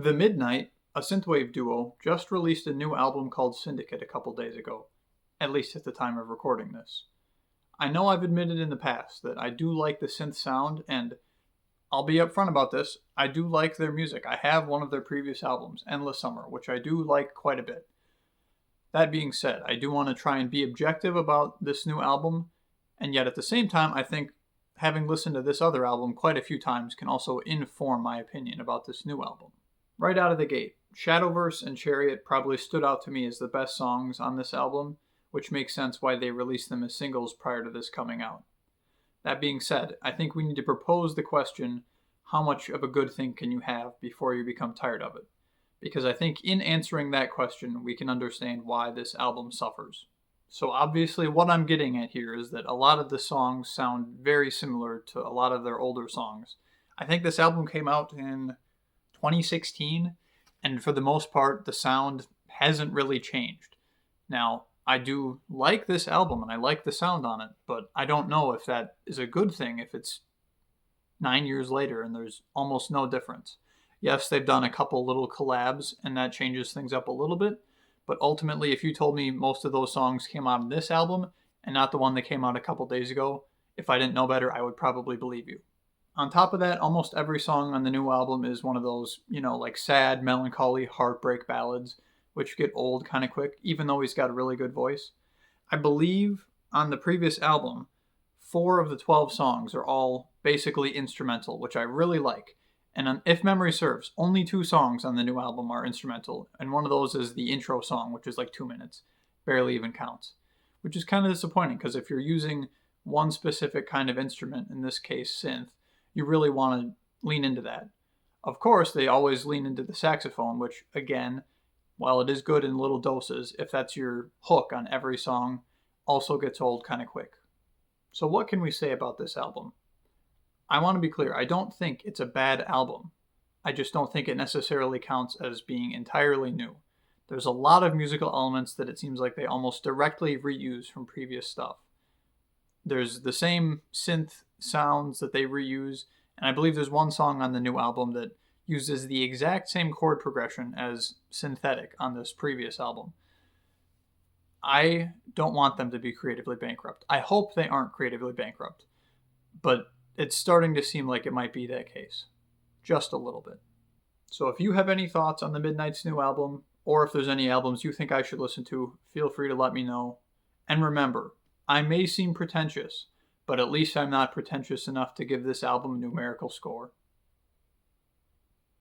The Midnight, a synthwave duo, just released a new album called Syndicate a couple days ago, at least at the time of recording this. I know I've admitted in the past that I do like the synth sound, and I'll be upfront about this. I do like their music. I have one of their previous albums, Endless Summer, which I do like quite a bit. That being said, I do want to try and be objective about this new album, and yet at the same time, I think having listened to this other album quite a few times can also inform my opinion about this new album. Right out of the gate, Shadowverse and Chariot probably stood out to me as the best songs on this album, which makes sense why they released them as singles prior to this coming out. That being said, I think we need to propose the question, how much of a good thing can you have before you become tired of it? Because I think in answering that question, we can understand why this album suffers. So obviously what I'm getting at here is that a lot of the songs sound very similar to a lot of their older songs. I think this album came out in 2016, and for the most part, the sound hasn't really changed. Now, I do like this album and I like the sound on it, but I don't know if that is a good thing if it's 9 years later and there's almost no difference. Yes, they've done a couple little collabs and that changes things up a little bit, but ultimately, if you told me most of those songs came out in this album and not the one that came out a couple days ago, if I didn't know better, I would probably believe you. On top of that, almost every song on the new album is one of those, like sad, melancholy, heartbreak ballads, which get old kind of quick, even though he's got a really good voice. I believe on the previous album, 4 of the 12 songs are all basically instrumental, which I really like. And if memory serves, only 2 songs on the new album are instrumental, and one of those is the intro song, which is like 2 minutes, barely even counts, which is kind of disappointing because if you're using one specific kind of instrument, in this case synth, you really want to lean into that. Of course, they always lean into the saxophone, which, again, while it is good in little doses, if that's your hook on every song, also gets old kind of quick. So, what can we say about this album? I want to be clear, I don't think it's a bad album. I just don't think it necessarily counts as being entirely new. There's a lot of musical elements that it seems like they almost directly reuse from previous stuff. There's the same synth sounds that they reuse, and I believe there's one song on the new album that uses the exact same chord progression as Synthetic on this previous album. I don't want them to be creatively bankrupt. I hope they aren't creatively bankrupt, but it's starting to seem like it might be that case. Just a little bit. So if you have any thoughts on the Midnight's new album, or if there's any albums you think I should listen to, feel free to let me know. And remember, I may seem pretentious, but at least I'm not pretentious enough to give this album a numerical score.